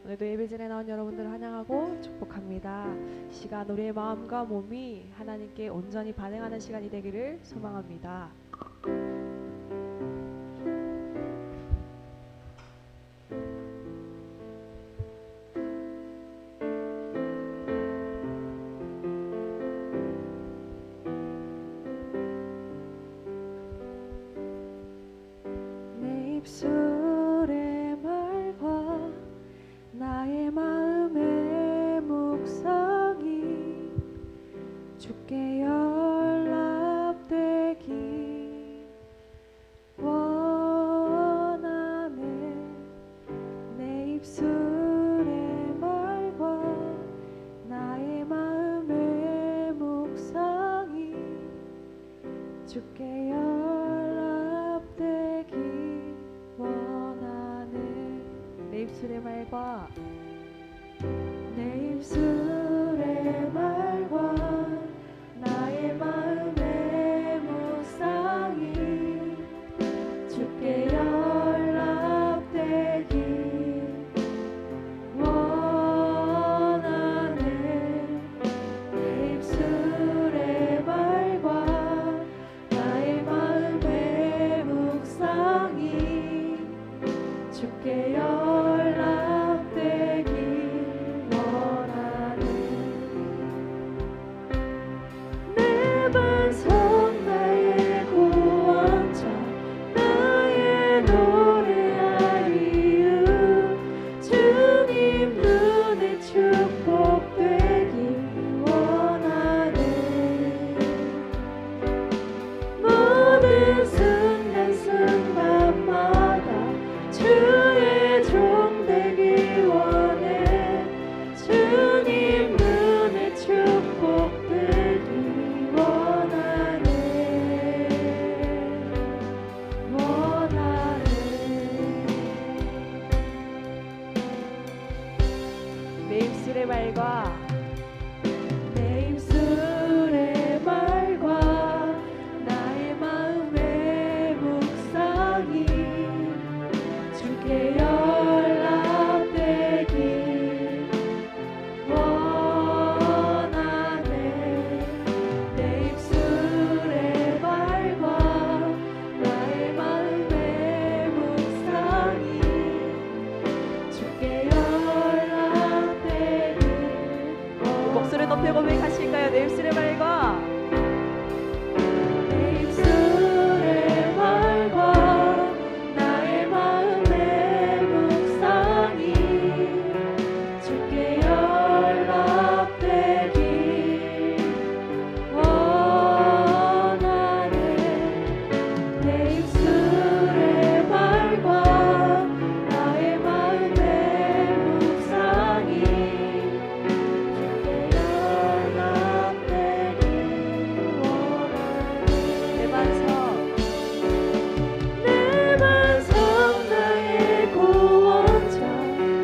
오늘도 예배전에 나온 여러분들을 환영하고 축복합니다. 이 시간 우리의 마음과 몸이 하나님께 온전히 반응하는 시간이 되기를 소망합니다. 내 입술의 말과 나의 마음의 묵상이 주께 연락되기 원하네. 내 입술의 말과 나의 마음의 묵상이 주께 연락되기 원하네. 내 입술의 말과 내 입술의 말과 나의 마음의 묵상이 주께 연락되기 원하네. 내 입술의 말과 나의 마음의 묵상이 주께 연락되기 원하네. 내 반석 나의 구원자 나의 노래할 이유 주님 눈에 축복되기 원하네. 모든 순간 순간마다 주의 종 되기 원해. 주님 눈에 축복되기 원하네. 원하네. 내 입술의 말과 내 입술의 말과 나의 마음의 묵상이 주께 연락되기 원하네. 내 입술의 말과 나의 마음의 묵상이 주께 연락되기 목소리 높여 고백하실까요? 내 입술의 말과 내 입술의 말과 나의 마음의 묵상이 주께 연락되기 원하네. 내 입술의 말과 나의 마음의 묵상이 주께 연락되기 원하네. 내 반석 나의 구원자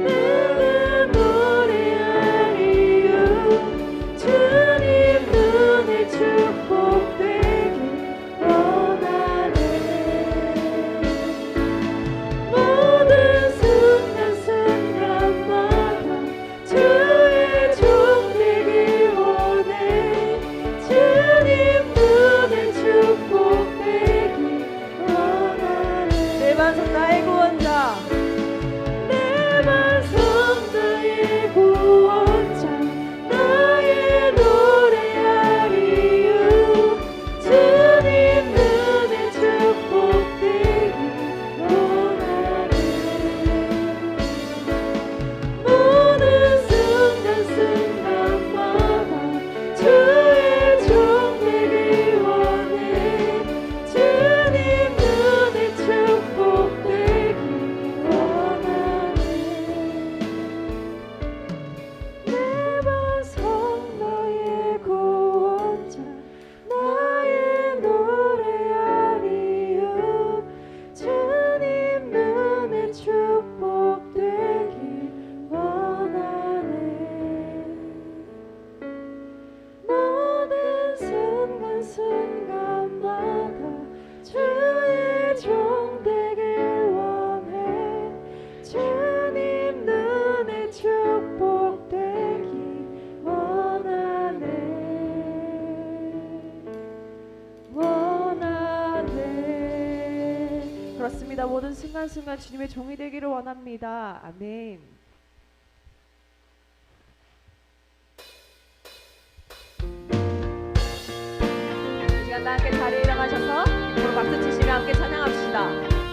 내가 노래할 이유 주님 눈에 축복되기 원하네. 모든 순간 순간마다 주의 종 되기 원해. 주님 눈에 축복되기 원하네. 내 반석 나의 구원자 내 반석 나의 구원자 나의 노래할 이유 주님 눈에 축복되기 원하네. 모든 순간 순간마다 주의 종 되기 원해. 주님 눈에 축복되기 원하네. 그렇습니다. 모든 순간순간 주님의 종이 되기를 원합니다. 아멘. 이 시간 다 함께 자리에 일어나셔서 기쁨으로 박수 치시며 함께 찬양합시다.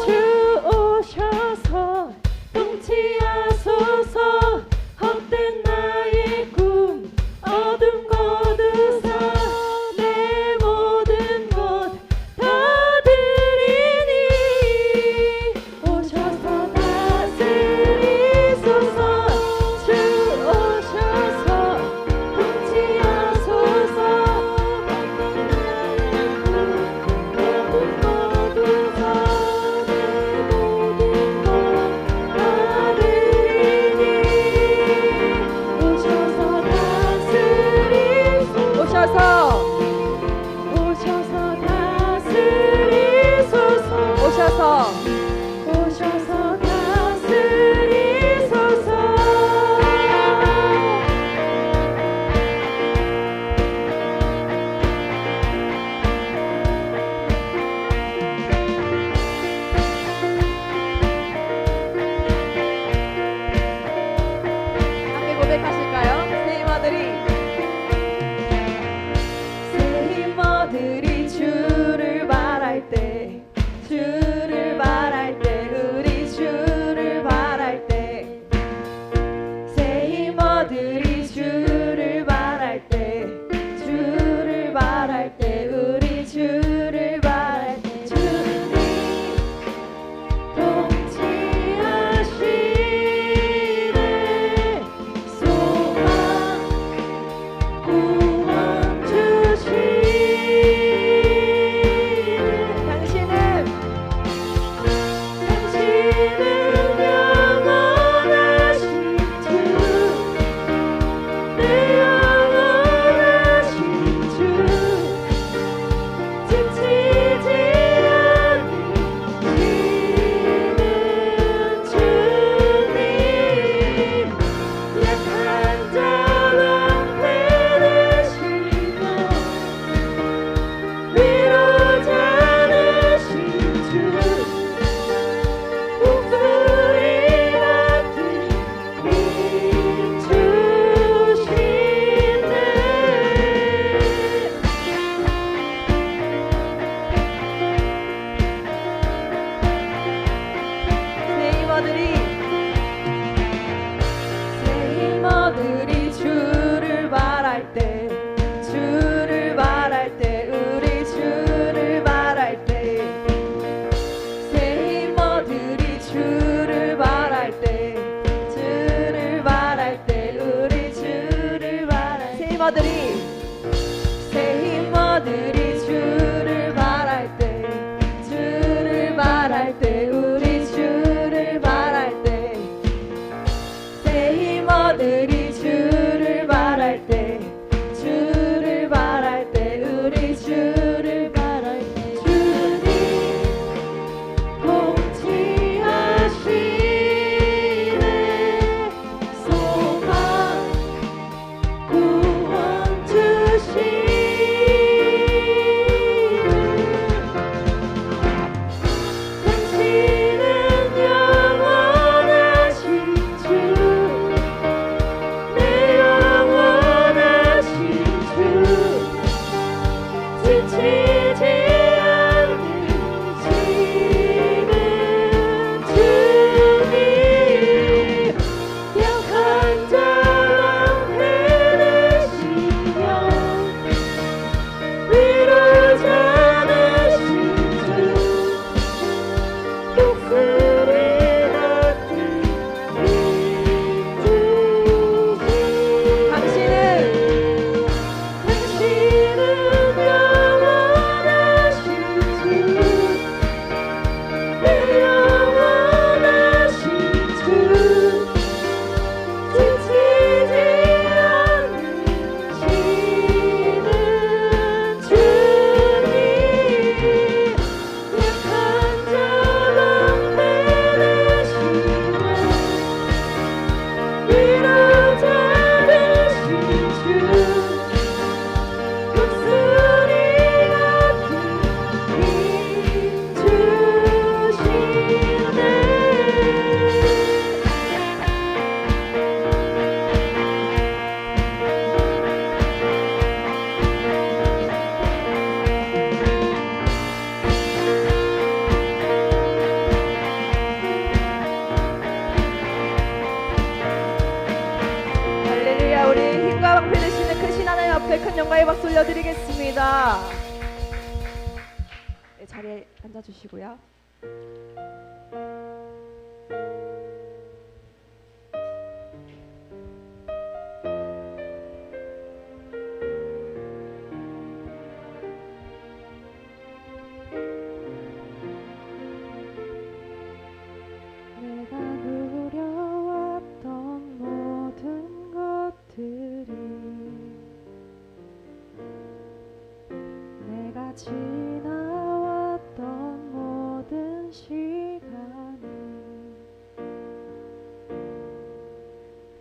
주 새 힘 얻으리 주를 바랄 때 주를 바랄 때 우리 주를 바랄 때 새 힘 얻으리 주를 바랄 때 주를 바랄 때 우리 주를 바랄 때 주님 통치하시네 소망 구원 주시네 당신은 영원하신 주 내 영원하신 주 지치지 않으시는 주님 약한 자만 해내시며 위로자 되신 주 목소리 같은 당신은 영원하신 주 내 영원하신 주 지치지 않으시는 주님 약한 자만 해내시며 위로자 되신 주 목소리 같은 힘 주시네 할렐루야. 우리 힘과 방패 되시는 크신 하나님 앞에 큰 영광의 박수 올려드리겠습니다. 네, 자리에 앉아주시고요. 내가 누려왔던 모든 것들이 내가 지나왔던 모든 시간이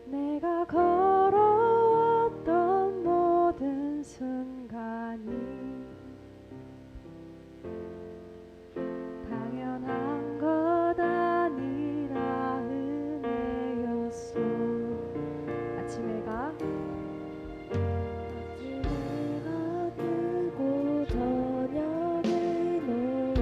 내가 걸어왔던 모든 순간이 당연한 것 아니라 은혜였소. 아침 해가 뜨고 저녁의 노을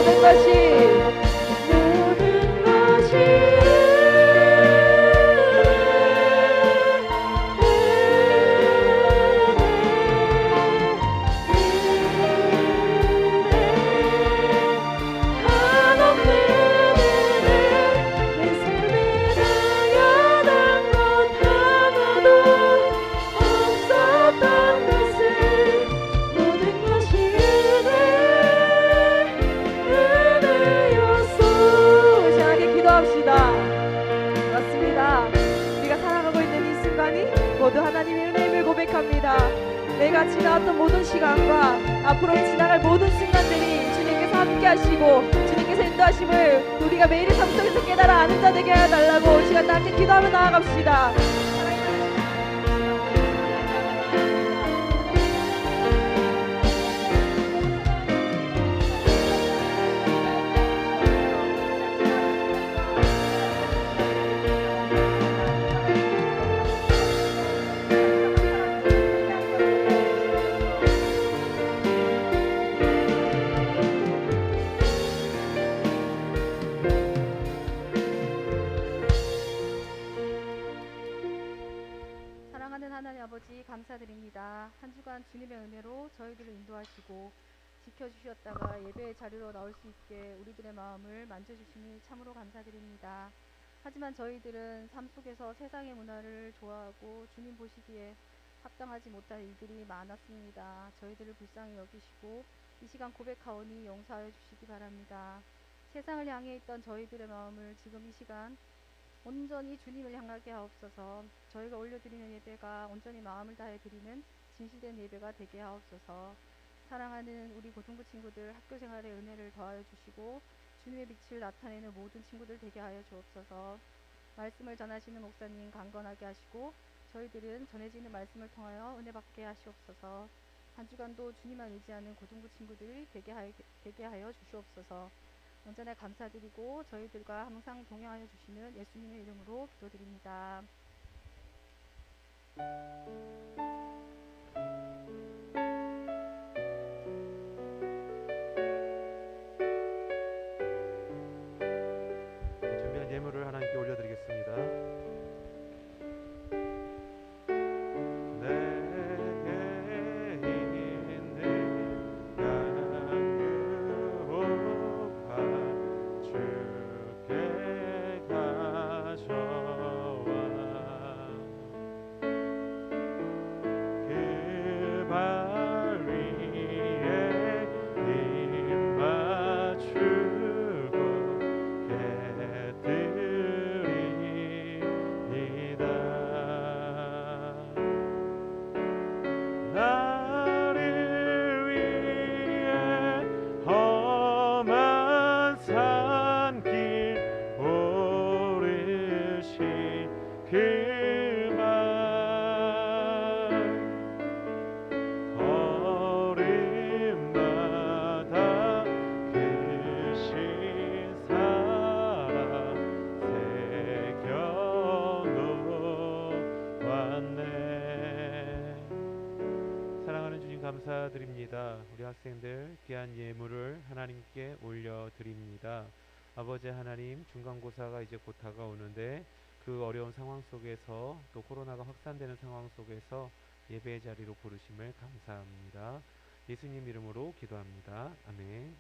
모든 것이 한없는 은혜 내 삶에 당연한 것 하나도 없었던 것을 모든 것이 은혜였소. 시원하게 기도합시다. 맞습니다. 우리가 살아가고 있는 이 순간이 모두 하나님의 은혜임을 고백합니다. 내가 지나왔던 모든 시간과 앞으로 지나갈 모든 순간들이 주님께서 함께 하시고 주님께서 인도하심을 우리가 매일의 삶 속에서 깨달아 아는 자 되게 해달라고 이 시간 다 함께 기도하며 나아갑시다. 사랑하는 하나님 아버지 감사드립니다. 한 주간 주님의 은혜로 저희들을 인도하시고 지켜주셨다가 예배의 자리로 나올 수 있게 우리들의 마음을 만져주시니 참으로 감사드립니다. 하지만 저희들은 삶 속에서 세상의 문화를 좋아하고 주님 보시기에 합당하지 못할 일들이 많았습니다. 저희들을 불쌍히 여기시고 이 시간 고백하오니 용서하여 주시기 바랍니다. 세상을 향해 있던 저희들의 마음을 지금 이 시간 온전히 주님을 향하게 하옵소서. 저희가 올려드리는 예배가 온전히 마음을 다해 드리는 진실된 예배가 되게 하옵소서. 사랑하는 우리 고등부 친구들 학교 생활의 은혜를 더하여 주시고 주님의 빛을 나타내는 모든 친구들 되게 하여 주옵소서. 말씀을 전하시는 목사님 강건하게 하시고 저희들은 전해지는 말씀을 통하여 은혜 받게 하시옵소서. 한 주간도 주님만 의지하는 고등부 친구들이 되게 하여 주시옵소서. 언제나 감사드리고 저희들과 항상 동행하여 주시는 예수님의 이름으로 기도드립니다. 준비한 예물을 하나님께 올려드리겠습니다. 감사드립니다. 우리 학생들 귀한 예물을 하나님께 올려드립니다. 아버지 하나님, 중간고사가 이제 곧 다가오는데 그 어려운 상황 속에서 또 코로나가 확산되는 상황 속에서 예배의 자리로 부르심을 감사합니다. 예수님 이름으로 기도합니다. 아멘.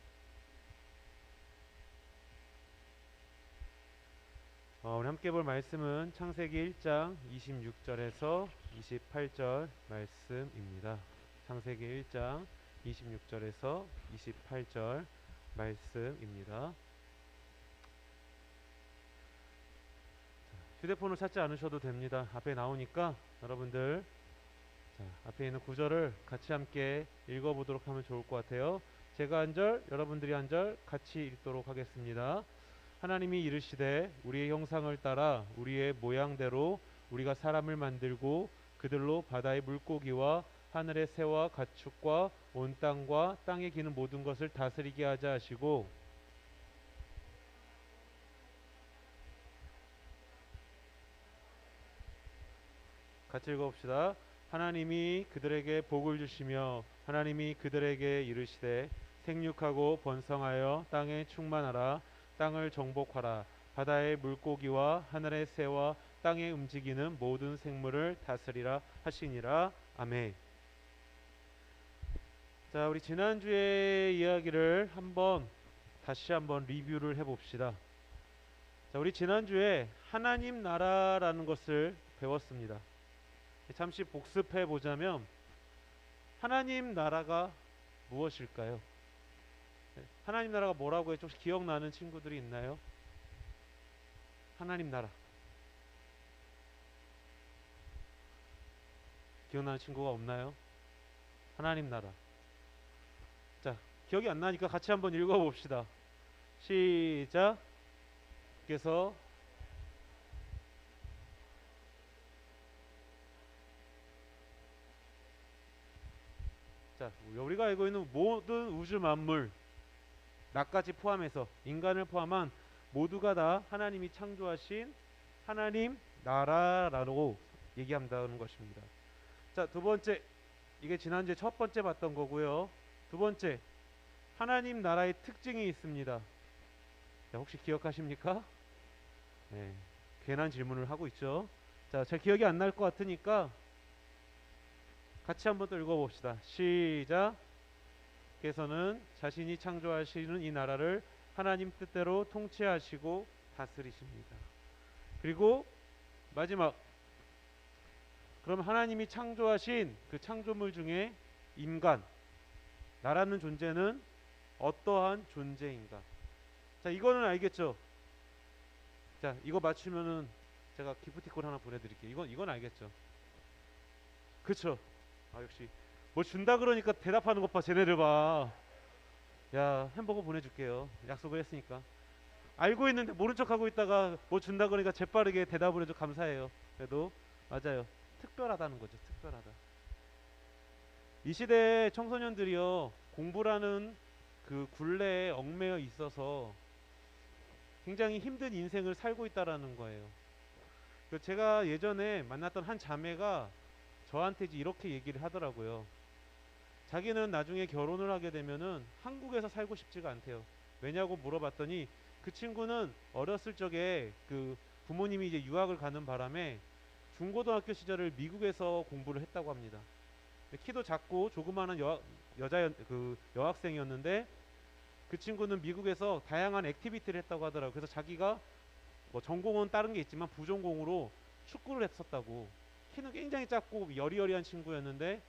오늘 함께 볼 말씀은 창세기 1장 26절에서 28절 말씀입니다. 창세기 1장 26절에서 28절 말씀입니다. 휴대폰을 찾지 않으셔도 됩니다. 앞에 나오니까 여러분들 앞에 있는 구절을 같이 함께 읽어보도록 하면 좋을 것 같아요. 제가 한 절, 여러분들이 한 절 같이 읽도록 하겠습니다. 하나님이 이르시되 우리의 형상을 따라 우리의 모양대로 우리가 사람을 만들고 그들로 바다의 물고기와 하늘의 새와 가축과 온 땅과 땅에 기는 모든 것을 다스리게 하자 하시고, 같이 읽어봅시다. 하나님이 그들에게 복을 주시며 하나님이 그들에게 이르시되 생육하고 번성하여 땅에 충만하라. 땅을 정복하라. 바다의 물고기와 하늘의 새와 땅에 움직이는 모든 생물을 다스리라 하시니라. 아멘. 자, 우리 지난주의 이야기를 다시 한번 리뷰를 해봅시다. 자, 우리 지난주에 하나님 나라라는 것을 배웠습니다. 잠시 복습해 보자면 하나님 나라가 무엇일까요? 하나님 나라가 뭐라고 해서 혹시 기억나는 친구들이 있나요? 하나님 나라. 기억나는 친구가 없나요? 하나님 나라. 자, 기억이 안 나니까 같이 한번 읽어봅시다. 시작. 그래서 자, 우리가 알고 있는 모든 우주 만물, 나까지 포함해서 인간을 포함한 모두가 다 하나님이 창조하신 하나님 나라라고 얘기한다는 것입니다. 자, 두 번째, 이게 지난주에 첫 번째 봤던 거고요. 두 번째, 하나님 나라의 특징이 있습니다. 자, 혹시 기억하십니까? 네, 괜한 질문을 하고 있죠. 자, 제 기억이 안 날 것 같으니까 같이 한번 또 읽어봅시다. 시작. 께서는 자신이 창조하시는 이 나라를 하나님 뜻대로 통치하시고 다스리십니다. 그리고 마지막, 그럼 하나님이 창조하신 그 창조물 중에 인간, 나라는 존재는 어떠한 존재인가? 자, 이거는 알겠죠? 자, 이거 맞추면은 제가 기프티콘 하나 보내드릴게요. 이건 알겠죠? 그쵸? 아, 역시 뭐 준다 그러니까 대답하는 것 봐. 쟤네들 봐. 야, 햄버거 보내줄게요. 약속을 했으니까. 알고 있는데 모른 척하고 있다가 뭐 준다 그러니까 재빠르게 대답을 해줘. 감사해요. 그래도 맞아요. 특별하다는 거죠. 특별하다. 이 시대 청소년들이요, 공부라는 그 굴레에 얽매여 있어서 굉장히 힘든 인생을 살고 있다라는 거예요. 제가 예전에 만났던 한 자매가 저한테 이렇게 얘기를 하더라고요. 자기는 나중에 결혼을 하게 되면은 한국에서 살고 싶지가 않대요. 왜냐고 물어봤더니 그 친구는 어렸을 적에 그 부모님이 이제 유학을 가는 바람에 중고등학교 시절을 미국에서 공부를 했다고 합니다. 키도 작고 조그마한 여학생이었는데 그 친구는 미국에서 다양한 액티비티를 했다고 하더라고요. 그래서 자기가 뭐 전공은 다른 게 있지만 부전공으로 축구를 했었다고. 키는 굉장히 작고 여리여리한 친구였는데,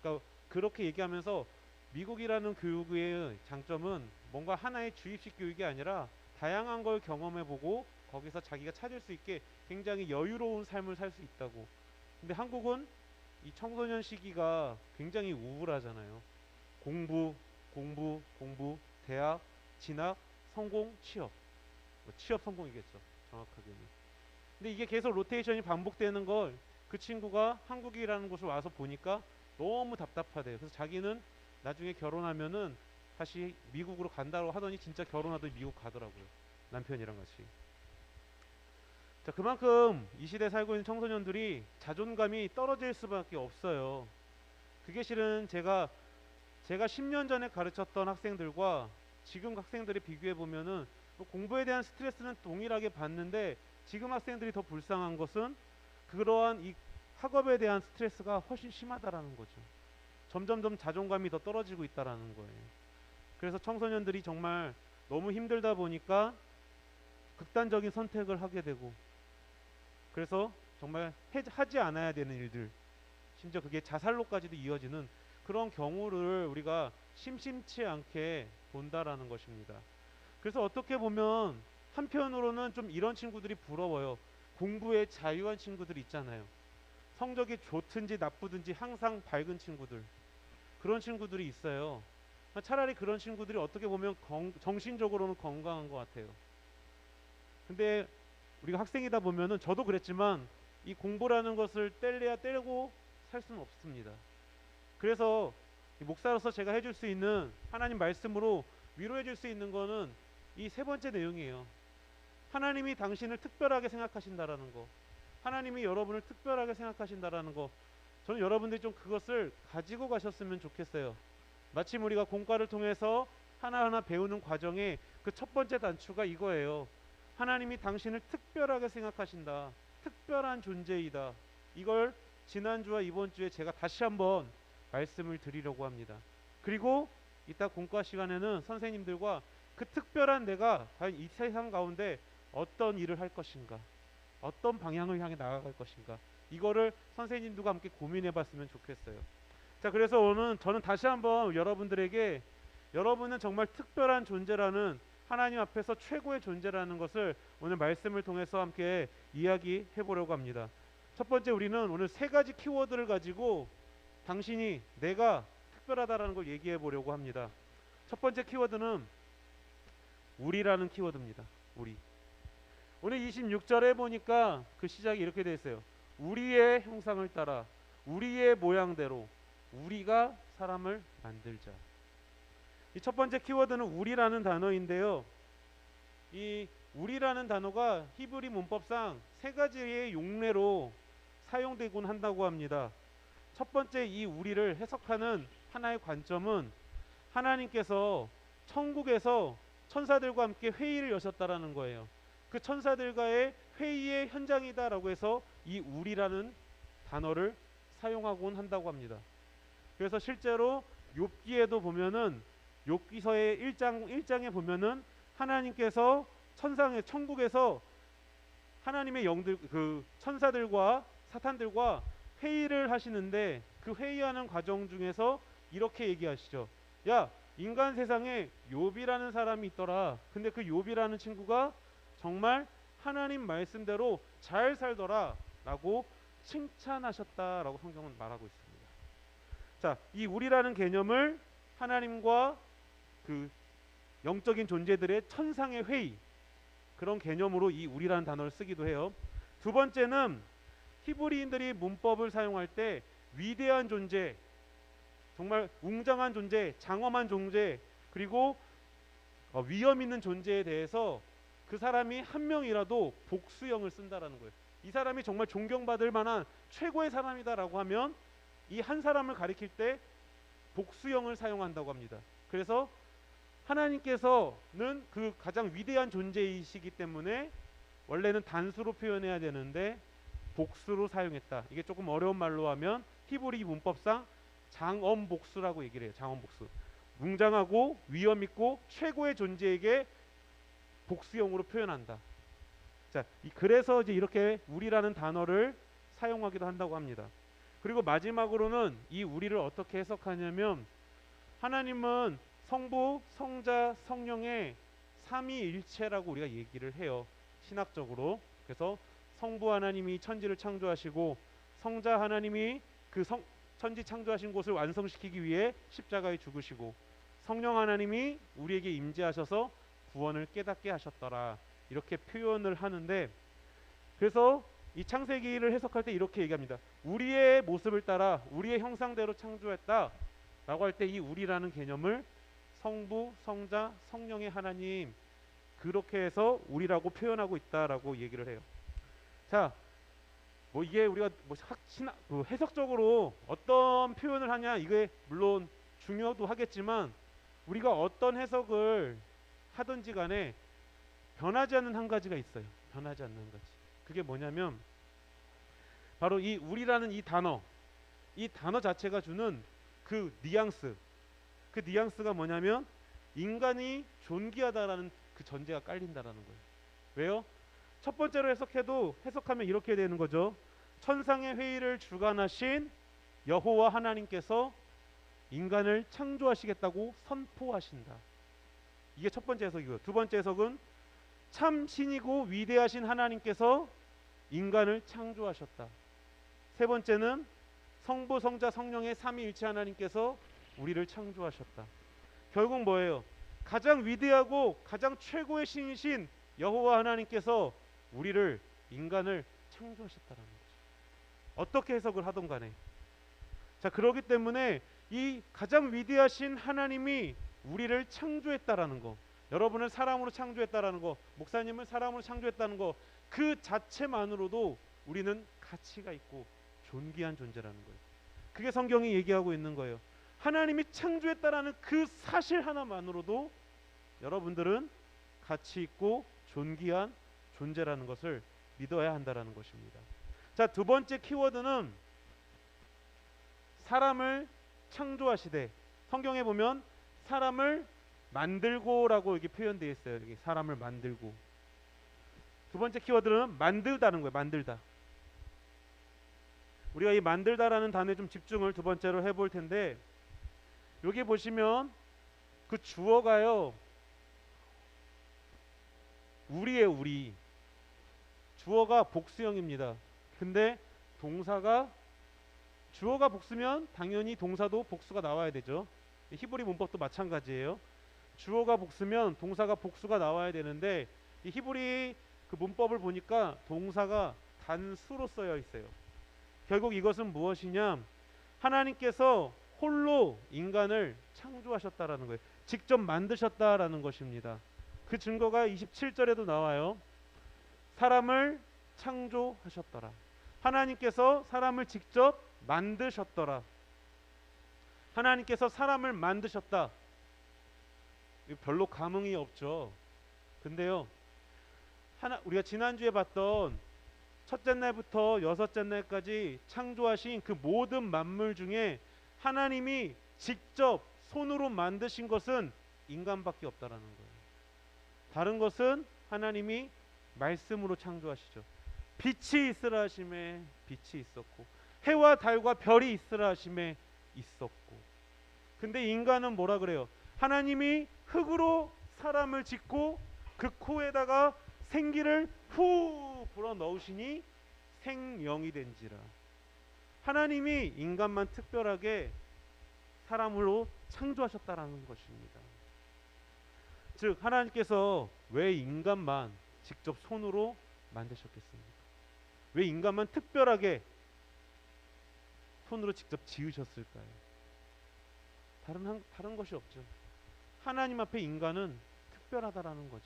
그러니까 그렇게 얘기하면서 미국이라는 교육의 장점은 뭔가 하나의 주입식 교육이 아니라 다양한 걸 경험해보고 거기서 자기가 찾을 수 있게 굉장히 여유로운 삶을 살 수 있다고. 근데 한국은 이 청소년 시기가 굉장히 우울하잖아요. 공부, 대학, 진학, 성공, 취업. 취업 성공이겠죠, 정확하게는. 근데 이게 계속 로테이션이 반복되는 걸 그 친구가 한국이라는 곳을 와서 보니까 너무 답답하대요. 그래서 자기는 나중에 결혼하면은 다시 미국으로 간다고 하더니 진짜 결혼하더니 미국 가더라고요. 남편이랑 같이. 자, 그만큼 이 시대에 살고 있는 청소년들이 자존감이 떨어질 수밖에 없어요. 그게 실은 제가 10년 전에 가르쳤던 학생들과 지금 학생들이 비교해 보면은 공부에 대한 스트레스는 동일하게 받는데 지금 학생들이 더 불쌍한 것은 그러한 이 학업에 대한 스트레스가 훨씬 심하다라는 거죠. 점점점 자존감이 더 떨어지고 있다라는 거예요. 그래서 청소년들이 정말 너무 힘들다 보니까 극단적인 선택을 하게 되고, 그래서 정말 하지 않아야 되는 일들, 심지어 그게 자살로까지도 이어지는 그런 경우를 우리가 심심치 않게 본다라는 것입니다. 그래서 어떻게 보면 한편으로는 좀 이런 친구들이 부러워요. 공부에 자유한 친구들 있잖아요. 성적이 좋든지 나쁘든지 항상 밝은 친구들, 그런 친구들이 있어요. 차라리 그런 친구들이 어떻게 보면 정신적으로는 건강한 것 같아요. 근데 우리가 학생이다 보면은, 저도 그랬지만 이 공부라는 것을 뗄래야 떼고 살 수는 없습니다. 그래서 목사로서 제가 해줄 수 있는, 하나님 말씀으로 위로해 줄 수 있는 거는 이 세 번째 내용이에요. 하나님이 당신을 특별하게 생각하신다라는 거, 하나님이 여러분을 특별하게 생각하신다라는 거, 저는 여러분들이 좀 그것을 가지고 가셨으면 좋겠어요. 마침 우리가 공과를 통해서 하나하나 배우는 과정에 그 첫 번째 단추가 이거예요. 하나님이 당신을 특별하게 생각하신다. 특별한 존재이다. 이걸 지난주와 이번 주에 제가 다시 한번 말씀을 드리려고 합니다. 그리고 이따 공과 시간에는 선생님들과 그 특별한 내가 과연 이 세상 가운데 어떤 일을 할 것인가, 어떤 방향을 향해 나아갈 것인가, 이거를 선생님들과 함께 고민해 봤으면 좋겠어요. 자, 그래서 오늘 저는 다시 한번 여러분들에게 여러분은 정말 특별한 존재라는, 하나님 앞에서 최고의 존재라는 것을 오늘 말씀을 통해서 함께 이야기해 보려고 합니다. 첫 번째, 우리는 오늘 세 가지 키워드를 가지고 당신이, 내가 특별하다라는 걸 얘기해 보려고 합니다. 첫 번째 키워드는 우리라는 키워드입니다. 우리. 오늘 26절에 보니까 그 시작이 이렇게 되어 있어요. 우리의 형상을 따라 우리의 모양대로 우리가 사람을 만들자. 이 첫 번째 키워드는 우리라는 단어인데요. 이 우리라는 단어가 히브리 문법상 세 가지의 용례로 사용되곤 한다고 합니다. 첫 번째, 이 우리를 해석하는 하나의 관점은 하나님께서 천국에서 천사들과 함께 회의를 여셨다라는 거예요. 그 천사들과의 회의의 현장이다라고 해서 이 우리라는 단어를 사용하곤 한다고 합니다. 그래서 실제로 욥기에도 보면은, 욥기서의 1장에 보면은 하나님께서 천국에서 하나님의 영들, 그 천사들과 사탄들과 회의를 하시는데, 그 회의하는 과정 중에서 이렇게 얘기하시죠. 야, 인간 세상에 욥이라는 사람이 있더라. 근데 그 욥이라는 친구가 정말 하나님 말씀대로 잘 살더라 라고 칭찬하셨다라고 성경은 말하고 있습니다. 자, 이 우리라는 개념을 하나님과 그 영적인 존재들의 천상의 회의, 그런 개념으로 이 우리라는 단어를 쓰기도 해요. 두 번째는 히브리인들이 문법을 사용할 때 위대한 존재, 정말 웅장한 존재, 장엄한 존재, 그리고 위험 있는 존재에 대해서 그 사람이 한 명이라도 복수형을 쓴다라는 거예요. 이 사람이 정말 존경받을 만한 최고의 사람이다라고 하면 이 한 사람을 가리킬 때 복수형을 사용한다고 합니다. 그래서 하나님께서는 그 가장 위대한 존재이시기 때문에 원래는 단수로 표현해야 되는데 복수로 사용했다. 이게 조금 어려운 말로 하면 히브리 문법상 장엄복수라고 얘기를 해요. 장엄복수. 웅장하고 위험 있고 최고의 존재에게 복수형으로 표현한다. 자, 그래서 이제 이렇게 우리라는 단어를 사용하기도 한다고 합니다. 그리고 마지막으로는 이 우리를 어떻게 해석하냐면, 하나님은 성부, 성자, 성령의 삼위일체라고 우리가 얘기를 해요. 신학적으로. 그래서 성부 하나님이 천지를 창조하시고, 성자 하나님이 그 천지 창조하신 곳을 완성시키기 위해 십자가에 죽으시고, 성령 하나님이 우리에게 임재하셔서 구원을 깨닫게 하셨더라. 이렇게 표현을 하는데, 그래서 이 창세기를 해석할 때 이렇게 얘기합니다. 우리의 모습을 따라 우리의 형상대로 창조했다 라고 할 때 이 우리라는 개념을 성부, 성자, 성령의 하나님, 그렇게 해서 우리라고 표현하고 있다라고 얘기를 해요. 자, 뭐 이게 우리가 해석적으로 어떤 표현을 하냐, 이게 물론 중요도 하겠지만, 우리가 어떤 해석을 하든지 간에 변하지 않는 한 가지가 있어요. 변하지 않는 한 가지. 그게 뭐냐면 바로 이 우리라는 이 단어 자체가 주는 그 뉘앙스가 뭐냐면 인간이 존귀하다라는 그 전제가 깔린다라는 거예요. 왜요? 첫 번째로 해석하면 이렇게 되는 거죠. 천상의 회의를 주관하신 여호와 하나님께서 인간을 창조하시겠다고 선포하신다. 이게 첫 번째 해석이고요. 두 번째 해석은 참 신이고 위대하신 하나님께서 인간을 창조하셨다. 세 번째는 성부, 성자, 성령의 삼위일체 하나님께서 우리를 창조하셨다. 결국 뭐예요? 가장 위대하고 가장 최고의 신이신 여호와 하나님께서 우리를, 인간을 창조하셨다는 거죠. 어떻게 해석을 하든 간에. 자, 그렇기 때문에 이 가장 위대하신 하나님이 우리를 창조했다라는 거, 여러분을 사람으로 창조했다라는 거, 목사님을 사람으로 창조했다는 거, 그 자체만으로도 우리는 가치가 있고 존귀한 존재라는 거예요. 그게 성경이 얘기하고 있는 거예요. 하나님이 창조했다라는 그 사실 하나만으로도 여러분들은 가치 있고 존귀한 존재라는 것을 믿어야 한다라는 것입니다. 자, 두 번째 키워드는 사람을 창조하시되, 성경에 보면 사람을 만들고라고 이렇게 표현되어 있어요. 여기 사람을 만들고. 두 번째 키워드는 만들다는 거예요. 만들다. 우리가 이 만들다라는 단어에 좀 집중을 두 번째로 해볼 텐데, 여기 보시면 그 주어가요, 우리예요. 우리. 주어가 복수형입니다. 근데 동사가, 주어가 복수면 당연히 동사도 복수가 나와야 되죠. 히브리 문법도 마찬가지예요. 주어가 복수면 동사가 복수가 나와야 되는데, 이 히브리 그 문법을 보니까 동사가 단수로 쓰여 있어요. 결국 이것은 무엇이냐? 하나님께서 홀로 인간을 창조하셨다라는 거예요. 직접 만드셨다라는 것입니다. 그 증거가 27절에도 나와요. 사람을 창조하셨더라. 하나님께서 사람을 직접 만드셨더라. 하나님께서 사람을 만드셨다. 별로 감흥이 없죠. 근데요, 우리가 지난주에 봤던 첫째 날부터 여섯째 날까지 창조하신 그 모든 만물 중에 하나님이 직접 손으로 만드신 것은 인간밖에 없다라는 거예요. 다른 것은 하나님이 말씀으로 창조하시죠. 빛이 있으라 하심에 빛이 있었고, 해와 달과 별이 있으라 하심에 있었고. 근데 인간은 뭐라 그래요? 하나님이 흙으로 사람을 짓고 그 코에다가 생기를 후 불어 넣으시니 생명이 된지라. 하나님이 인간만 특별하게 사람으로 창조하셨다라는 것입니다. 즉, 하나님께서 왜 인간만 직접 손으로 만드셨겠습니까? 왜 인간만 특별하게 손으로 직접 지으셨을까요? 다른 것이 없죠. 하나님 앞에 인간은 특별하다라는 거죠.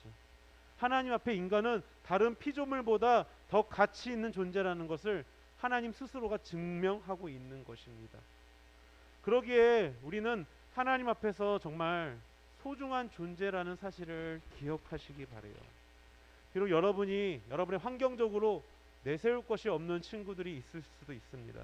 하나님 앞에 인간은 다른 피조물보다 더 가치 있는 존재라는 것을 하나님 스스로가 증명하고 있는 것입니다. 그러기에 우리는 하나님 앞에서 정말 소중한 존재라는 사실을 기억하시기 바래요. 비록 여러분의 환경적으로 내세울 것이 없는 친구들이 있을 수도 있습니다.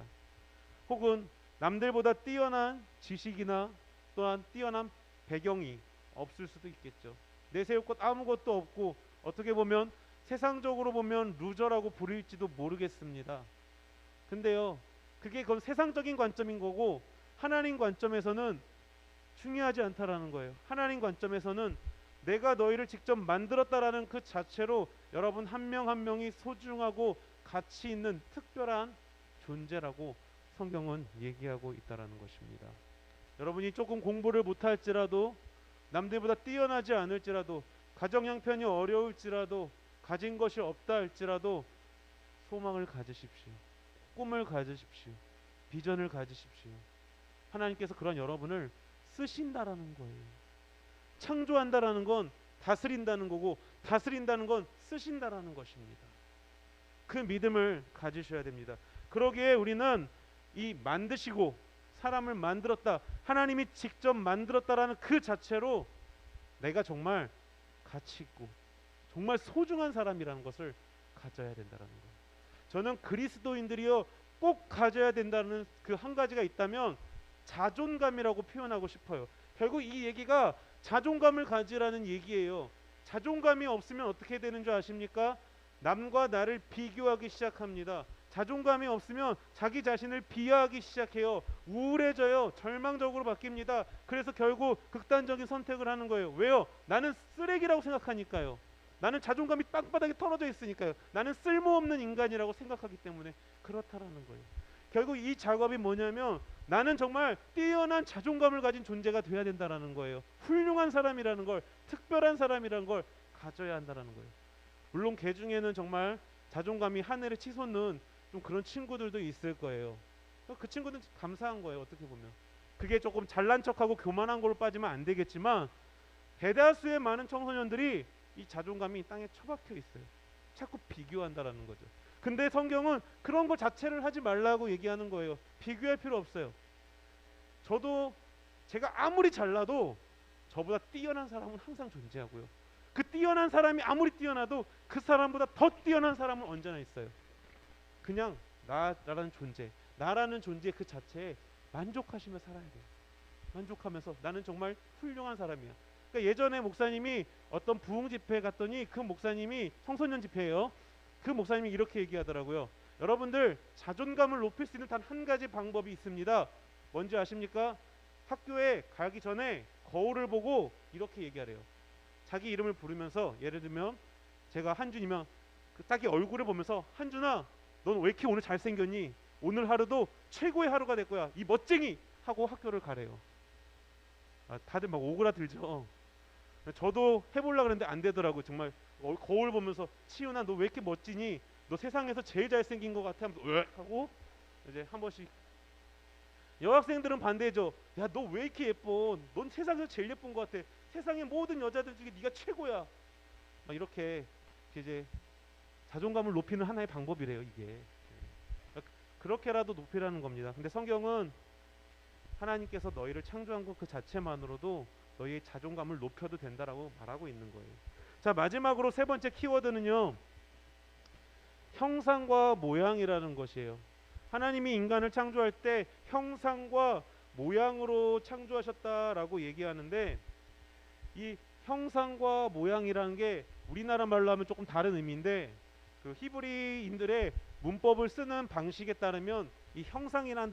혹은 남들보다 뛰어난 지식이나 또한 뛰어난 배경이 없을 수도 있겠죠. 내세울 것 아무것도 없고 어떻게 보면 세상적으로 보면 루저라고 부릴지도 모르겠습니다. 근데요, 그건 세상적인 관점인 거고 하나님 관점에서는 중요하지 않다라는 거예요. 하나님 관점에서는 내가 너희를 직접 만들었다라는 그 자체로 여러분 한 명 한 명이 소중하고 가치 있는 특별한 존재라고 성경은 얘기하고 있다라는 것입니다. 여러분이 조금 공부를 못할지라도, 남들보다 뛰어나지 않을지라도, 가정 형편이 어려울지라도, 가진 것이 없다 할지라도 소망을 가지십시오. 꿈을 가지십시오. 비전을 가지십시오. 하나님께서 그런 여러분을 쓰신다라는 거예요. 창조한다라는 건 다스린다는 거고, 다스린다는 건 쓰신다라는 것입니다. 그 믿음을 가지셔야 됩니다. 그러기에 우리는 이 만드시고 사람을 만들었다, 하나님이 직접 만들었다라는 그 자체로 내가 정말 가치 있고 정말 소중한 사람이라는 것을 가져야 된다는 거예요. 저는 그리스도인들이요 꼭 가져야 된다는 그 한 가지가 있다면 자존감이라고 표현하고 싶어요. 결국 이 얘기가 자존감을 가지라는 얘기예요. 자존감이 없으면 어떻게 되는 줄 아십니까? 남과 나를 비교하기 시작합니다. 자존감이 없으면 자기 자신을 비하하기 시작해요. 우울해져요. 절망적으로 바뀝니다. 그래서 결국 극단적인 선택을 하는 거예요. 왜요? 나는 쓰레기라고 생각하니까요. 나는 자존감이 땅바닥에 떨어져 있으니까요. 나는 쓸모없는 인간이라고 생각하기 때문에 그렇다라는 거예요. 결국 이 작업이 뭐냐면 나는 정말 뛰어난 자존감을 가진 존재가 돼야 된다라는 거예요. 훌륭한 사람이라는 걸, 특별한 사람이라는 걸 가져야 한다라는 거예요. 물론 개 중에는 정말 자존감이 하늘에 치솟는 좀 그런 친구들도 있을 거예요. 그 친구들은 감사한 거예요. 어떻게 보면 그게 조금 잘난 척하고 교만한 걸로 빠지면 안 되겠지만, 대다수의 많은 청소년들이 이 자존감이 땅에 처박혀 있어요. 자꾸 비교한다라는 거죠. 근데 성경은 그런 거 자체를 하지 말라고 얘기하는 거예요. 비교할 필요 없어요. 저도 제가 아무리 잘나도 저보다 뛰어난 사람은 항상 존재하고요. 그 뛰어난 사람이 아무리 뛰어나도 그 사람보다 더 뛰어난 사람은 언제나 있어요. 그냥 나라는 존재, 나라는 존재 그 자체에 만족하시며 살아야 돼요. 만족하면서 나는 정말 훌륭한 사람이야. 그러니까 예전에 목사님이 어떤 부흥 집회에 갔더니 그 목사님이 청소년 집회예요. 그 목사님이 이렇게 얘기하더라고요. 여러분들 자존감을 높일 수 있는 단 한 가지 방법이 있습니다. 뭔지 아십니까? 학교에 가기 전에 거울을 보고 이렇게 얘기하래요. 자기 이름을 부르면서, 예를 들면 제가 한준이면 그 자기 얼굴을 보면서, 한준아 넌 왜 이렇게 오늘 잘생겼니? 오늘 하루도 최고의 하루가 될 거야, 이 멋쟁이! 하고 학교를 가래요. 다들 막 오그라들죠. 저도 해보려고 그랬는데 안 되더라고요. 정말 거울 보면서, 치훈아 너 왜 이렇게 멋지니? 너 세상에서 제일 잘생긴 것 같아 하면서 으악 하고 이제 한 번씩. 여학생들은 반대죠. 야 너 왜 이렇게 예뻐? 넌 세상에서 제일 예쁜 것 같아. 세상의 모든 여자들 중에 네가 최고야. 막 이렇게 이제 자존감을 높이는 하나의 방법이래요, 이게. 그렇게라도 높이라는 겁니다. 근데 성경은 하나님께서 너희를 창조한 것 그 자체만으로도 너희의 자존감을 높여도 된다라고 말하고 있는 거예요. 자, 마지막으로 세 번째 키워드는요, 형상과 모양이라는 것이에요. 하나님이 인간을 창조할 때 형상과 모양으로 창조하셨다라고 얘기하는데, 이 형상과 모양이라는 게 우리나라 말로 하면 조금 다른 의미인데, 그 히브리인들의 문법을 쓰는 방식에 따르면 이 형상이라는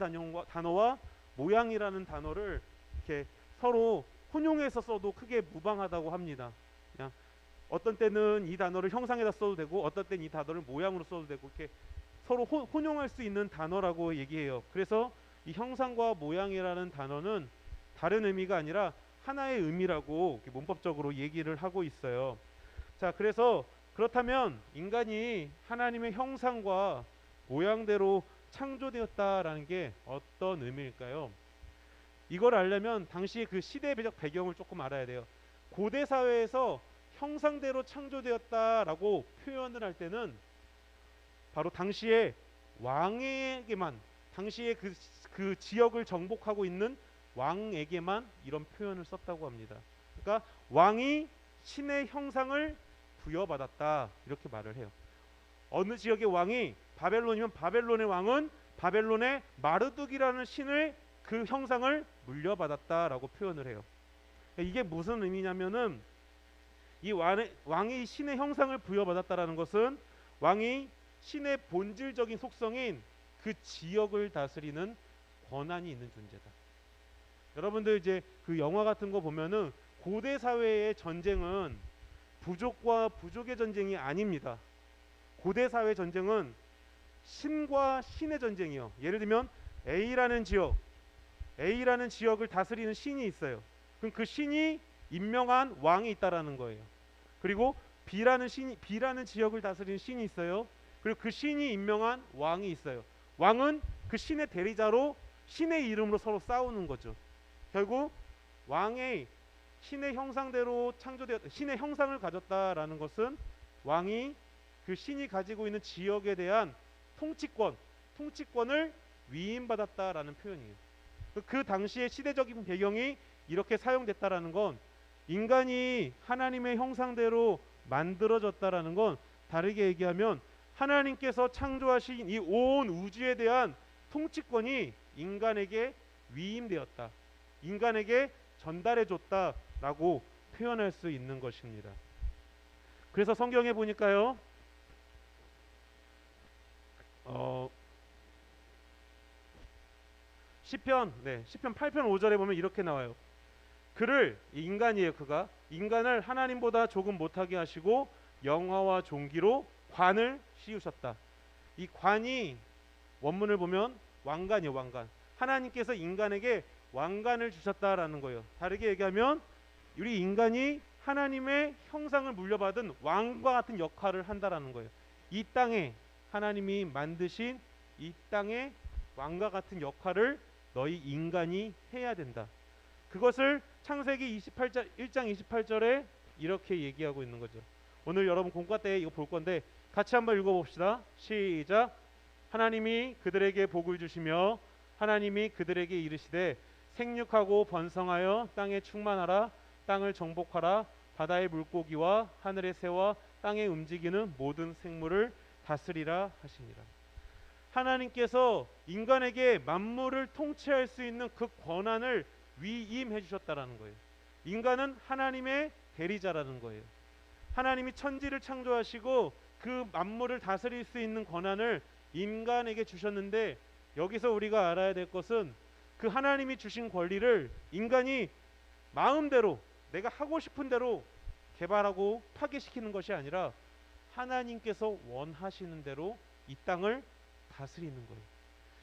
단어와 모양이라는 단어를 이렇게 서로 혼용해서 써도 크게 무방하다고 합니다. 그냥 어떤 때는 이 단어를 형상에다 써도 되고, 어떤 때는 이 단어를 모양으로 써도 되고, 이렇게 서로 혼용할 수 있는 단어라고 얘기해요. 그래서 이 형상과 모양이라는 단어는 다른 의미가 아니라 하나의 의미라고 문법적으로 얘기를 하고 있어요. 자, 그래서 그렇다면 인간이 하나님의 형상과 모양대로 창조되었다라는 게 어떤 의미일까요? 이걸 알려면 당시의 그 시대적 배경을 조금 알아야 돼요. 고대 사회에서 형상대로 창조되었다라고 표현을 할 때는 바로 당시에 왕에게만, 당시에 그 지역을 정복하고 있는 왕에게만 이런 표현을 썼다고 합니다. 그러니까 왕이 신의 형상을 부여받았다, 이렇게 말을 해요. 어느 지역의 왕이 바벨론이면 바벨론의 왕은 바벨론의 마르둑이라는 신을, 그 형상을 물려받았다라고 표현을 해요. 이게 무슨 의미냐면은, 이 왕이 신의 형상을 부여받았다라는 것은 왕이 신의 본질적인 속성인 그 지역을 다스리는 권한이 있는 존재다. 여러분들 이제 그 영화 같은 거 보면은 고대 사회의 전쟁은 부족과 부족의 전쟁이 아닙니다. 고대 사회 전쟁은 신과 신의 전쟁이요. 예를 들면 A라는 지역을 다스리는 신이 있어요. 그럼 그 신이 임명한 왕이 있다라는 거예요. 그리고 B라는 지역을 다스리는 신이 있어요. 그리고 그 신이 임명한 왕이 있어요. 왕은 그 신의 대리자로 신의 이름으로 서로 싸우는 거죠. 결국 왕의 신의 형상대로 신의 형상을 가졌다라는 것은 왕이 그 신이 가지고 있는 지역에 대한 통치권을 위임받았다라는 표현이에요. 그 당시의 시대적인 배경이 이렇게 사용됐다라는 건, 인간이 하나님의 형상대로 만들어졌다라는 건, 다르게 얘기하면 하나님께서 창조하신 이 온 우주에 대한 통치권이 인간에게 위임되었다, 인간에게 전달해줬다라고 표현할 수 있는 것입니다. 그래서 성경에 보니까요, 시편 8편 5절에 보면 이렇게 나와요. 인간이에요. 인간을 하나님보다 조금 못하게 하시고 영화와 종기로 관을 씌우셨다. 이 관이 원문을 보면 왕관이에요. 왕관. 하나님께서 인간에게 왕관을 주셨다라는 거예요. 다르게 얘기하면 우리 인간이 하나님의 형상을 물려받은 왕과 같은 역할을 한다라는 거예요. 이 땅에 하나님이 만드신 이 땅의 왕과 같은 역할을 너희 인간이 해야 된다. 그것을 창세기 1장 28절에 이렇게 얘기하고 있는 거죠. 오늘 여러분 공과 때 이거 볼 건데 같이 한번 읽어봅시다. 시작. 하나님이 그들에게 복을 주시며 하나님이 그들에게 이르시되 생육하고 번성하여 땅에 충만하라. 땅을 정복하라. 바다의 물고기와 하늘의 새와 땅에 움직이는 모든 생물을 다스리라 하시니라. 하나님께서 인간에게 만물을 통치할 수 있는 그 권한을 위임해 주셨다라는 거예요. 인간은 하나님의 대리자라는 거예요. 하나님이 천지를 창조하시고 그 만물을 다스릴 수 있는 권한을 인간에게 주셨는데, 여기서 우리가 알아야 될 것은 그 하나님이 주신 권리를 인간이 마음대로 내가 하고 싶은 대로 개발하고 파괴시키는 것이 아니라 하나님께서 원하시는 대로 이 땅을 다스리는 거예요.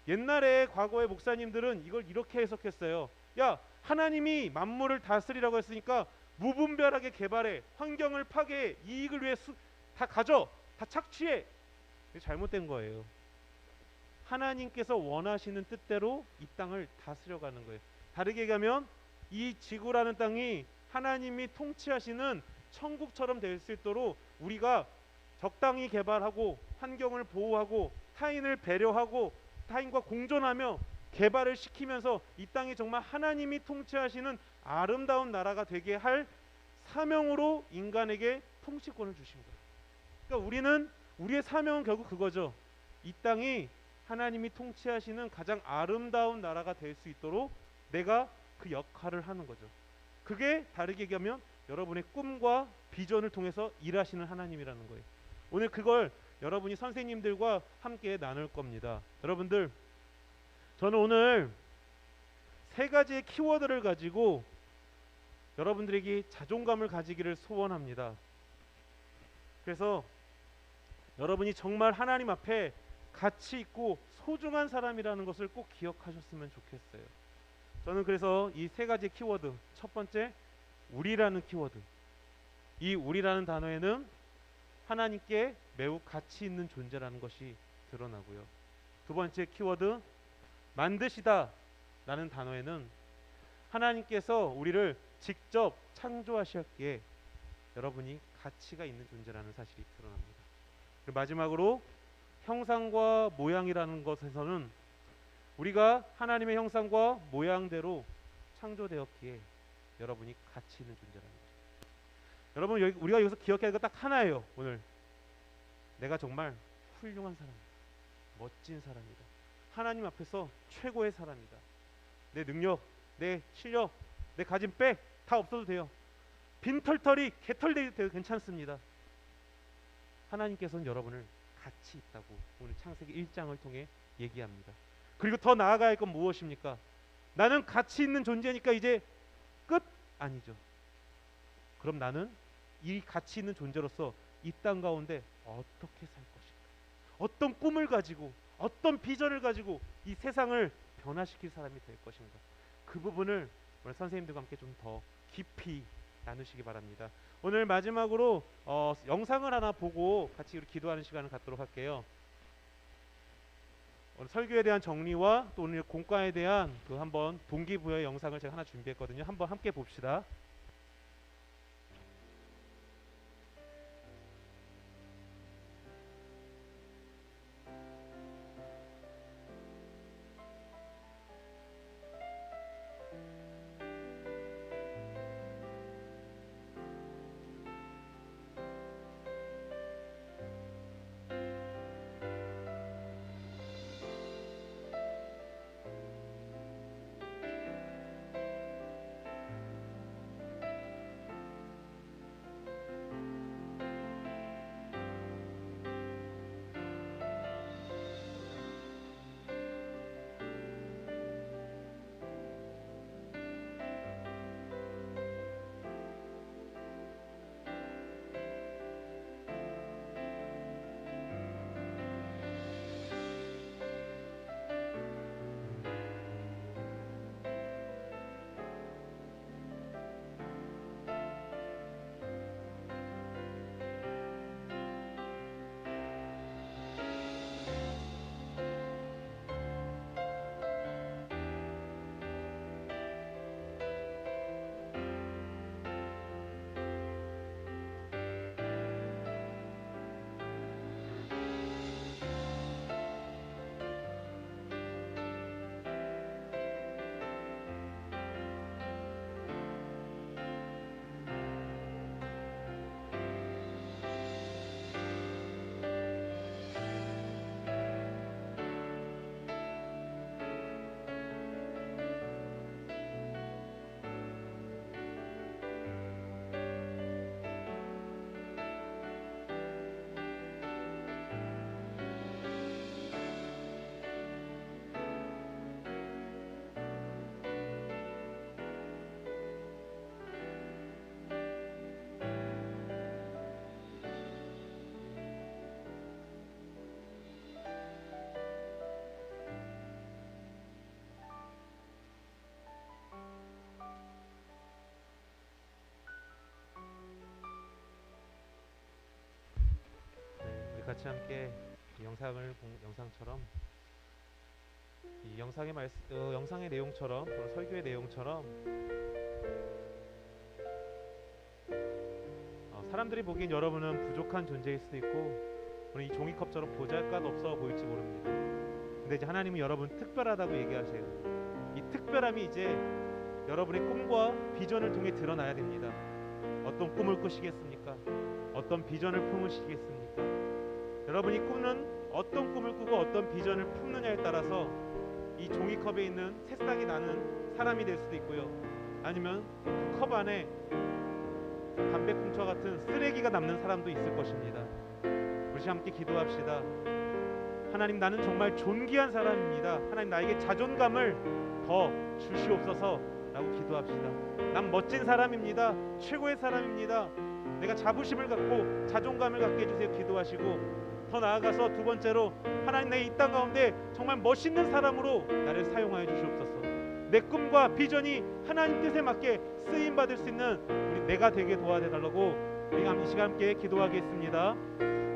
옛날에 과거의 목사님들은 이걸 이렇게 해석했어요. 야, 하나님이 만물을 다스리라고 했으니까 무분별하게 개발해, 환경을 파괴해, 이익을 위해 다 가져, 다 착취해. 이게 잘못된 거예요. 하나님께서 원하시는 뜻대로 이 땅을 다스려가는 거예요. 다르게 얘기하면 이 지구라는 땅이 하나님이 통치하시는 천국처럼 될 수 있도록 우리가 적당히 개발하고 환경을 보호하고 타인을 배려하고 타인과 공존하며 개발을 시키면서 이 땅이 정말 하나님이 통치하시는 아름다운 나라가 되게 할 사명으로 인간에게 통치권을 주신 거예요. 그러니까 우리의 사명은 결국 그거죠. 이 땅이 하나님이 통치하시는 가장 아름다운 나라가 될 수 있도록 내가 그 역할을 하는 거죠. 그게 다르게 얘기하면 여러분의 꿈과 비전을 통해서 일하시는 하나님이라는 거예요. 오늘 그걸 여러분이 선생님들과 함께 나눌 겁니다. 여러분들, 저는 오늘 3가지의 키워드를 가지고 여러분들에게 자존감을 가지기를 소원합니다. 그래서 여러분이 정말 하나님 앞에 가치 있고 소중한 사람이라는 것을 꼭 기억하셨으면 좋겠어요. 저는 그래서 이 3가지 키워드, 첫 번째 우리라는 키워드, 이 우리라는 단어에는 하나님께 매우 가치 있는 존재라는 것이 드러나고요. 두 번째 키워드 만드시다 라는 단어에는 하나님께서 우리를 직접 창조하셨기에 여러분이 가치가 있는 존재라는 사실이 드러납니다. 그리고 마지막으로 형상과 모양이라는 것에서는 우리가 하나님의 형상과 모양대로 창조되었기에 여러분이 가치 있는 존재라는 거죠. 여러분, 우리가 여기서 기억해야 할 거 딱 하나예요. 오늘 내가 정말 훌륭한 사람이다, 멋진 사람이다, 하나님 앞에서 최고의 사람이다. 내 능력, 내 실력, 내 가진 빽 다 없어도 돼요. 빈털터리 개털돼도 괜찮습니다. 하나님께서는 여러분을 가치 있다고 오늘 창세기 1장을 통해 얘기합니다. 그리고 더 나아가야 할 건 무엇입니까? 나는 가치 있는 존재니까 이제 끝? 아니죠. 그럼 나는 이 가치 있는 존재로서 이 땅 가운데 어떻게 살 것인가? 어떤 꿈을 가지고, 어떤 비전을 가지고 이 세상을 변화시킬 사람이 될 것인가? 그 부분을 오늘 선생님들과 함께 좀 더 깊이 나누시기 바랍니다. 오늘 마지막으로 영상을 하나 보고 같이 기도하는 시간을 갖도록 할게요. 오늘 설교에 대한 정리와 또 오늘 공과에 대한 그 한번 동기부여 영상을 제가 하나 준비했거든요. 한번 함께 봅시다. 같이 함께 이 영상처럼 이 영상의 내용처럼 또 설교의 내용처럼 사람들이 보기엔 여러분은 부족한 존재일 수도 있고 오늘 이 종이컵처럼 보잘것 없어 보일지 모릅니다. 근데 이제 하나님은 여러분 특별하다고 얘기하세요. 이 특별함이 이제 여러분의 꿈과 비전을 통해 드러나야 됩니다. 어떤 꿈을 꾸시겠습니까? 어떤 비전을 품으시겠습니까? 여러분이 꾸는 어떤 꿈을 꾸고 어떤 비전을 품느냐에 따라서 이 종이컵에 있는 새싹이 나는 사람이 될 수도 있고요, 아니면 그 컵 안에 담배꽁초 같은 쓰레기가 남는 사람도 있을 것입니다. 우리 함께 기도합시다. 하나님, 나는 정말 존귀한 사람입니다. 하나님, 나에게 자존감을 더 주시옵소서 라고 기도합시다. 난 멋진 사람입니다. 최고의 사람입니다. 내가 자부심을 갖고 자존감을 갖게 해주세요. 기도하시고 더 나아가서 두 번째로, 하나님, 내 이 땅 가운데 정말 멋있는 사람으로 나를 사용하여 주시옵소서. 내 꿈과 비전이 하나님 뜻에 맞게 쓰임받을 수 있는 우리 내가 되게 도와달라고 우리가 이 시간 함께 기도하겠습니다.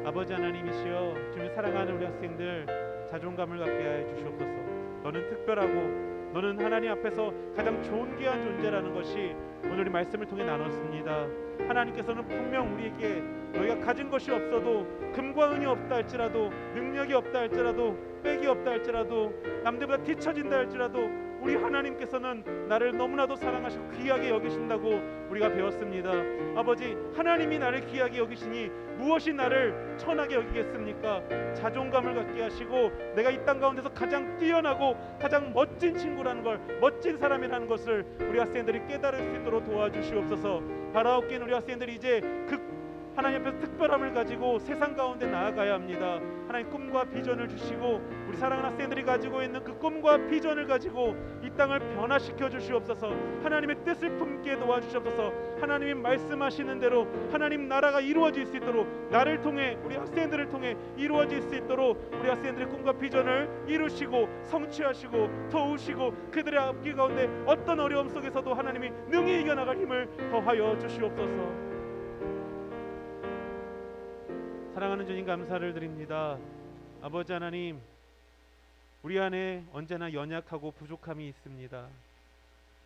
아버지 하나님이시여, 주님 사랑하는 우리 학생들 자존감을 갖게 하여 주시옵소서. 너는 특별하고 너는 하나님 앞에서 가장 존귀한 존재라는 것이 오늘 이 말씀을 통해 나눴습니다. 하나님께서는 분명 우리에게 너희가 가진 것이 없어도, 금과 은이 없다 할지라도, 능력이 없다 할지라도, 빽이 없다 할지라도, 남들보다 뒤처진다 할지라도 우리 하나님께서는 나를 너무나도 사랑하시고 귀하게 여기신다고 우리가 배웠습니다. 아버지, 하나님이 나를 귀하게 여기시니 무엇이 나를 천하게 여기겠습니까? 자존감을 갖게 하시고 내가 이 땅 가운데서 가장 뛰어나고 가장 멋진 친구라는 걸, 멋진 사람이라는 것을 우리 학생들이 깨달을 수 있도록 도와주시옵소서. 바라옵긴 우리 학생들이 이제 그 하나님 앞에서 특별함을 가지고 세상 가운데 나아가야 합니다. 하나님, 꿈과 비전을 주시고 우리 사랑하는 학생들이 가지고 있는 그 꿈과 비전을 가지고 이 땅을 변화시켜 주시옵소서. 하나님의 뜻을 품게 도와주시옵소서. 하나님이 말씀하시는 대로 하나님 나라가 이루어질 수 있도록, 나를 통해 우리 학생들을 통해 이루어질 수 있도록 우리 학생들의 꿈과 비전을 이루시고 성취하시고 도우시고 그들의 앞길 가운데 어떤 어려움 속에서도 하나님이 능히 이겨나갈 힘을 더하여 주시옵소서. 사랑하는 주님, 감사를 드립니다. 아버지 하나님, 우리 안에 언제나 연약하고 부족함이 있습니다.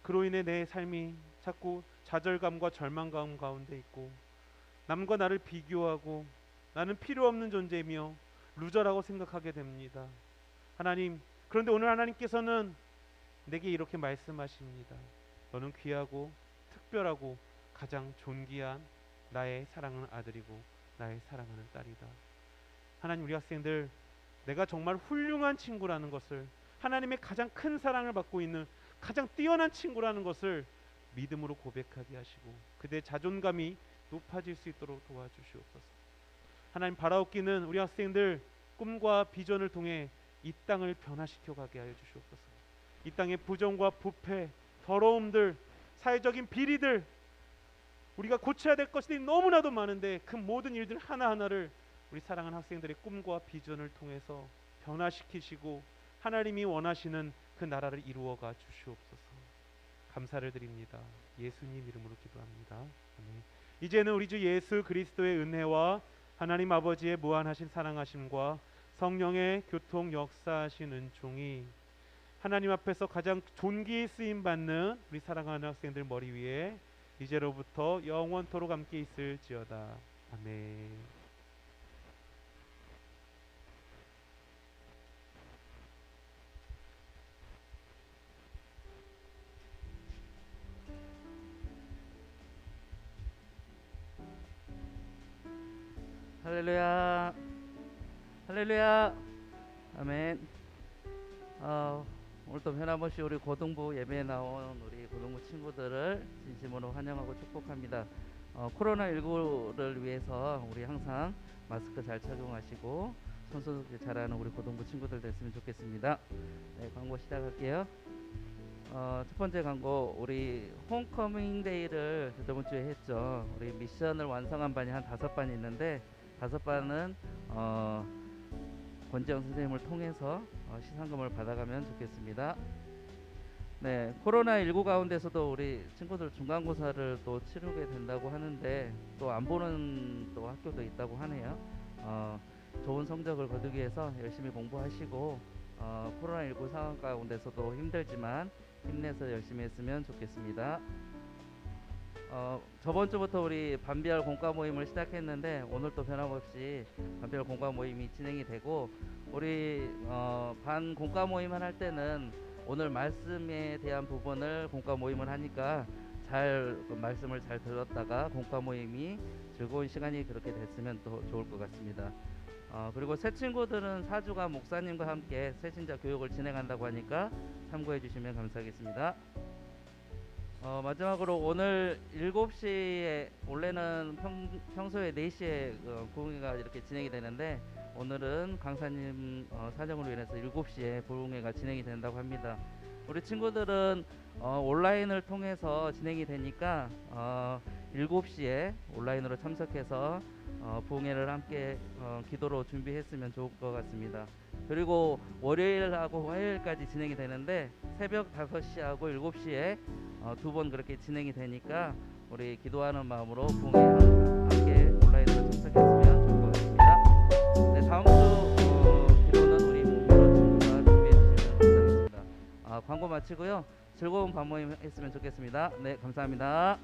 그로 인해 내 삶이 자꾸 좌절감과 절망감 가운데 있고, 남과 나를 비교하고 나는 필요 없는 존재이며 루저라고 생각하게 됩니다. 하나님, 그런데 오늘 하나님께서는 내게 이렇게 말씀하십니다. 너는 귀하고 특별하고 가장 존귀한 나의 사랑하는 아들이고 나의 사랑하는 딸이다. 하나님, 우리 학생들 내가 정말 훌륭한 친구라는 것을, 하나님의 가장 큰 사랑을 받고 있는 가장 뛰어난 친구라는 것을 믿음으로 고백하게 하시고 그들의 자존감이 높아질 수 있도록 도와주시옵소서. 하나님, 바라옵기는 우리 학생들 꿈과 비전을 통해 이 땅을 변화시켜 가게 하여 주시옵소서. 이 땅의 부정과 부패, 더러움들, 사회적인 비리들, 우리가 고쳐야 될 것들이 너무나도 많은데 그 모든 일들 하나하나를 우리 사랑하는 학생들의 꿈과 비전을 통해서 변화시키시고 하나님이 원하시는 그 나라를 이루어가 주시옵소서. 감사를 드립니다. 예수님 이름으로 기도합니다. 아멘. 이제는 우리 주 예수 그리스도의 은혜와 하나님 아버지의 무한하신 사랑하심과 성령의 교통 역사하신 은총이 하나님 앞에서 가장 존귀 쓰임 받는 우리 사랑하는 학생들 머리 위에 이제로부터 영원토록 함께 있을지어다. 아멘. 할렐루야, 할렐루야, 아멘. 오늘도 변함없이 우리 고등부 예배에 나온 우리 고등부 친구들을 진심으로 환영하고 축복합니다. 코로나19를 위해서 우리 항상 마스크 잘 착용하시고 손소독 잘하는 우리 고등부 친구들 됐으면 좋겠습니다. 네, 광고 시작할게요. 첫 번째 광고, 우리 홈커밍 데이를 저번 주에 했죠. 우리 미션을 완성한 반이 한 5반 있는데 5반은 권지영 선생님을 통해서 시상금을 받아가면 좋겠습니다. 네, 코로나19 가운데서도 우리 친구들 중간고사를 또 치르게 된다고 하는데 또 안 보는 또 학교도 있다고 하네요. 좋은 성적을 거두기 위해서 열심히 공부하시고 코로나19 상황 가운데서도 힘들지만 힘내서 열심히 했으면 좋겠습니다. 저번 주부터 우리 반별 공과 모임을 시작했는데 오늘 또 변함없이 반별 공과 모임이 진행이 되고 우리 반 공과 모임을 할 때는 오늘 말씀에 대한 부분을 공과 모임을 하니까 그 말씀을 잘 들었다가 공과 모임이 즐거운 시간이 그렇게 됐으면 또 좋을 것 같습니다. 그리고 새 친구들은 4주간 목사님과 함께 새신자 교육을 진행한다고 하니까 참고해 주시면 감사하겠습니다. 마지막으로 오늘 7시에 원래는 평소에 4시에 부흥회가 이렇게 진행이 되는데 오늘은 강사님 사정으로 인해서 7시에 부흥회가 진행이 된다고 합니다. 우리 친구들은 온라인을 통해서 진행이 되니까 7시에 온라인으로 참석해서 부흥회를 함께 기도로 준비했으면 좋을 것 같습니다. 그리고 월요일하고 화요일까지 진행이 되는데 새벽 5시하고 7시에 2번 그렇게 진행이 되니까 우리 기도하는 마음으로 부흥회 함께 온라인으로 참석했으면 좋을 것 같습니다. 네, 다음 주 기도는 우리 문민호 친구가 준비해 주시면 감사하겠습니다. 광고 마치고요. 즐거운 밤모임 했으면 좋겠습니다. 네, 감사합니다.